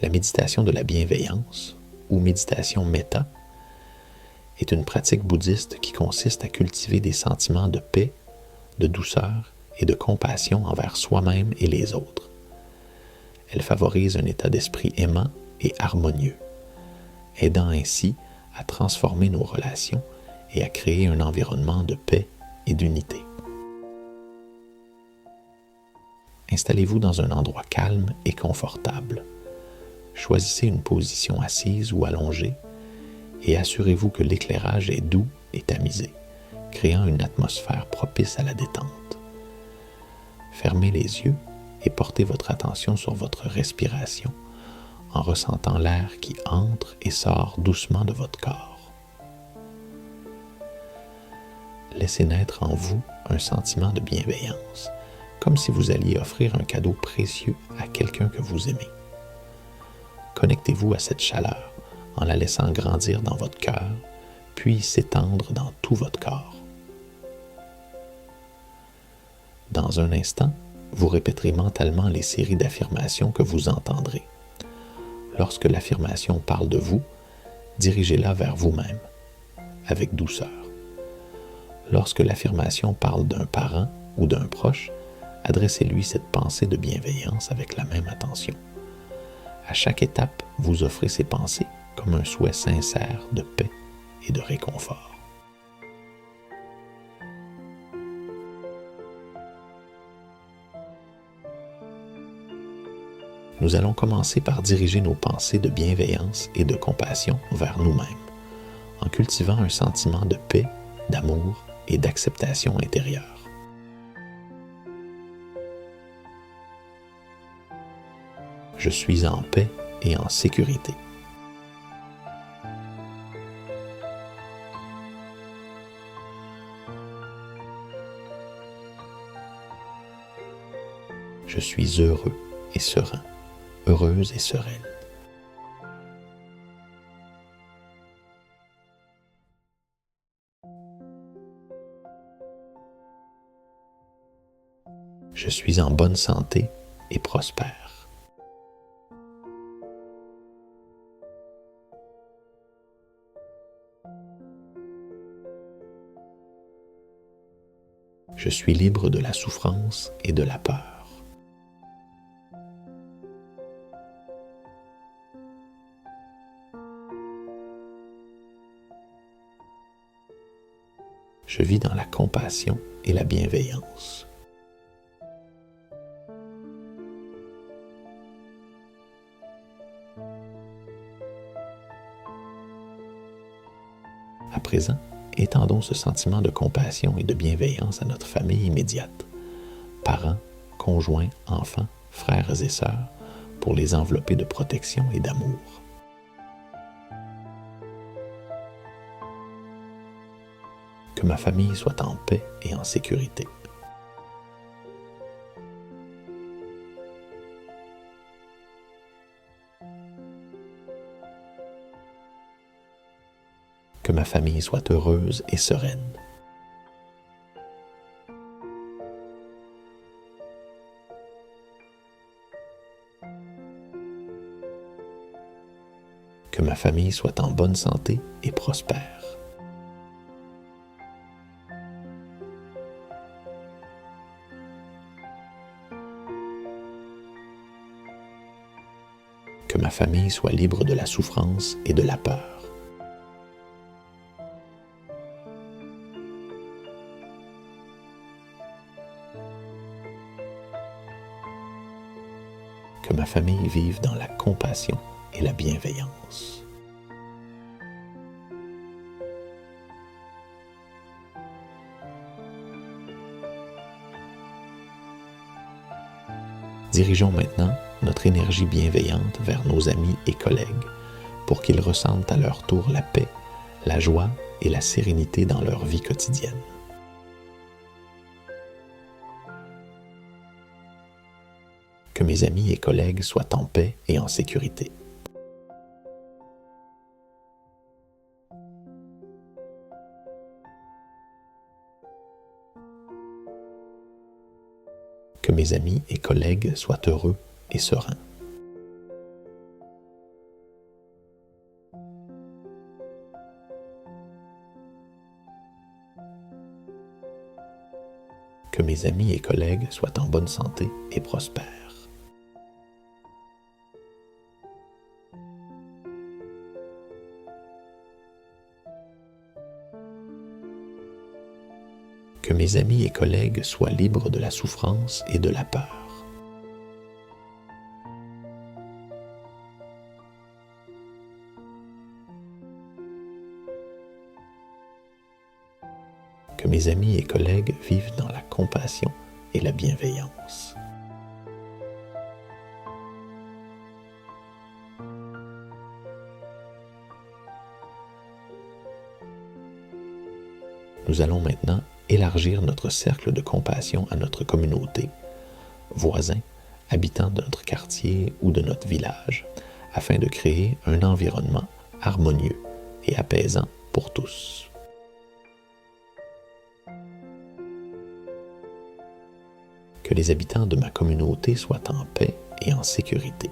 La méditation de la bienveillance, ou méditation méta, est une pratique bouddhiste qui consiste à cultiver des sentiments de paix, de douceur et de compassion envers soi-même et les autres. Elle favorise un état d'esprit aimant et harmonieux, aidant ainsi à transformer nos relations et à créer un environnement de paix et d'unité. Installez-vous dans un endroit calme et confortable. Choisissez une position assise ou allongée et assurez-vous que l'éclairage est doux et tamisé, créant une atmosphère propice à la détente. Fermez les yeux et portez votre attention sur votre respiration en ressentant l'air qui entre et sort doucement de votre corps. Laissez naître en vous un sentiment de bienveillance, comme si vous alliez offrir un cadeau précieux à quelqu'un que vous aimez. Connectez-vous à cette chaleur en la laissant grandir dans votre cœur, puis s'étendre dans tout votre corps. Dans un instant, vous répéterez mentalement les séries d'affirmations que vous entendrez. Lorsque l'affirmation parle de vous, dirigez-la vers vous-même, avec douceur. Lorsque l'affirmation parle d'un parent ou d'un proche, adressez-lui cette pensée de bienveillance avec la même attention. À chaque étape, vous offrez ces pensées comme un souhait sincère de paix et de réconfort. Nous allons commencer par diriger nos pensées de bienveillance et de compassion vers nous-mêmes, en cultivant un sentiment de paix, d'amour et d'acceptation intérieure. Je suis en paix et en sécurité. Je suis heureux et serein, heureuse et sereine. Je suis en bonne santé et prospère. Je suis libre de la souffrance et de la peur. Je vis dans la compassion et la bienveillance. À présent, étendons ce sentiment de compassion et de bienveillance à notre famille immédiate, parents, conjoints, enfants, frères et sœurs, pour les envelopper de protection et d'amour. Que ma famille soit en paix et en sécurité. Que ma famille soit heureuse et sereine. Que ma famille soit en bonne santé et prospère. Que ma famille soit libre de la souffrance et de la peur. Que ma famille vive dans la compassion et la bienveillance. Dirigeons maintenant notre énergie bienveillante vers nos amis et collègues pour qu'ils ressentent à leur tour la paix, la joie et la sérénité dans leur vie quotidienne. Que mes amis et collègues soient en paix et en sécurité. Que mes amis et collègues soient heureux et sereins. Que mes amis et collègues soient en bonne santé et prospèrent. Que mes amis et collègues soient libres de la souffrance et de la peur. Que mes amis et collègues vivent dans la compassion et la bienveillance. Nous allons maintenant élargir notre cercle de compassion à notre communauté, voisins, habitants de notre quartier ou de notre village, afin de créer un environnement harmonieux et apaisant pour tous. Que les habitants de ma communauté soient en paix et en sécurité.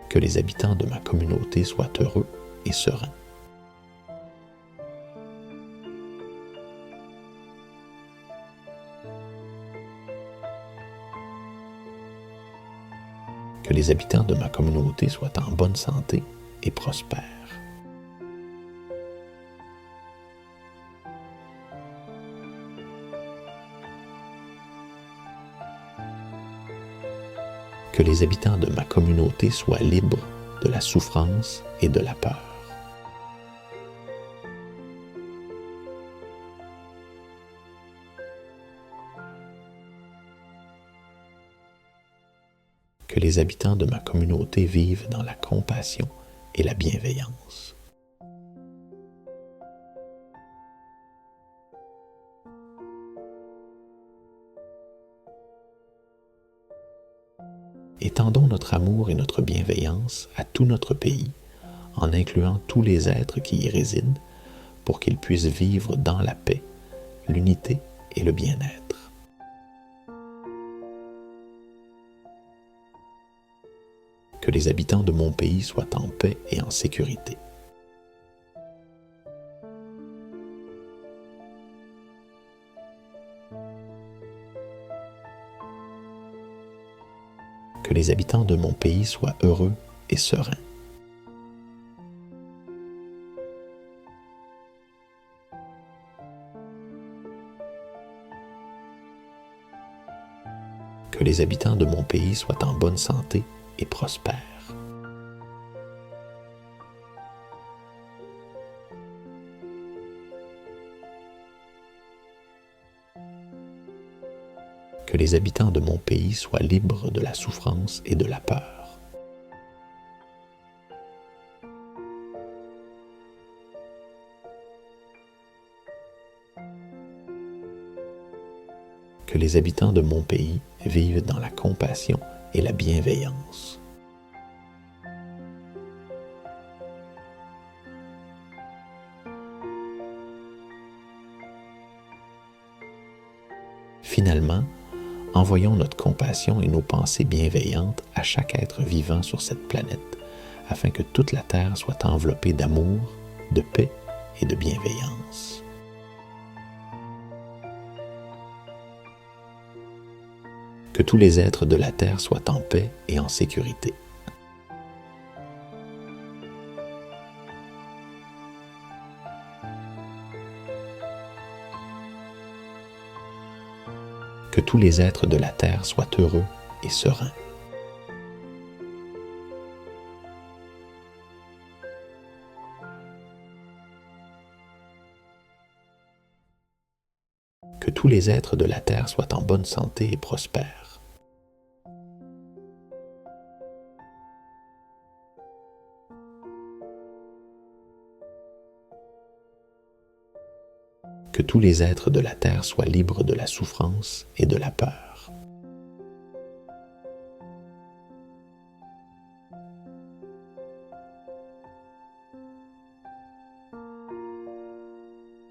Que les habitants de ma communauté soient heureux et sereins. Que les habitants de ma communauté soient en bonne santé et prospèrent. Que les habitants de ma communauté soient libres de la souffrance et de la peur. Que les habitants de ma communauté vivent dans la compassion et la bienveillance. Étendons notre amour et notre bienveillance à tout notre pays, en incluant tous les êtres qui y résident, pour qu'ils puissent vivre dans la paix, l'unité et le bien-être. Que les habitants de mon pays soient en paix et en sécurité. Que les habitants de mon pays soient heureux et sereins. Que les habitants de mon pays soient en bonne santé et prospèrent. Que les habitants de mon pays soient libres de la souffrance et de la peur. Que les habitants de mon pays vivent dans la compassion et la bienveillance. Finalement, envoyons notre compassion et nos pensées bienveillantes à chaque être vivant sur cette planète, afin que toute la Terre soit enveloppée d'amour, de paix et de bienveillance. Que tous les êtres de la Terre soient en paix et en sécurité. Que tous les êtres de la Terre soient heureux et sereins. Que tous les êtres de la Terre soient en bonne santé et prospèrent. Que tous les êtres de la Terre soient libres de la souffrance et de la peur.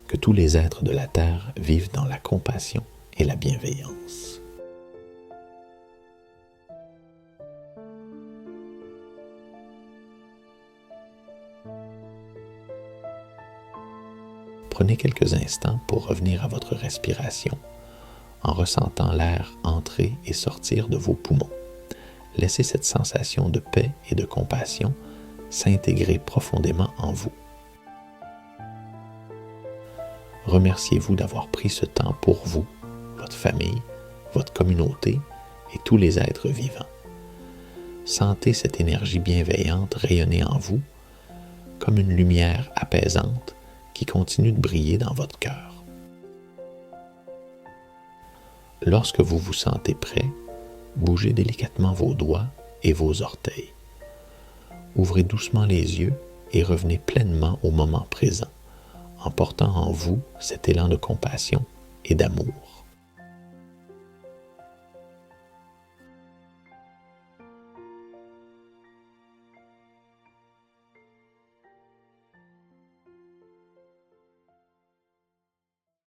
Que tous les êtres de la Terre vivent dans la compassion et la bienveillance. Prenez quelques instants pour revenir à votre respiration, en ressentant l'air entrer et sortir de vos poumons. Laissez cette sensation de paix et de compassion s'intégrer profondément en vous. Remerciez-vous d'avoir pris ce temps pour vous, votre famille, votre communauté et tous les êtres vivants. Sentez cette énergie bienveillante rayonner en vous comme une lumière apaisante qui continue de briller dans votre cœur. Lorsque vous vous sentez prêt, bougez délicatement vos doigts et vos orteils. Ouvrez doucement les yeux et revenez pleinement au moment présent, en portant en vous cet élan de compassion et d'amour.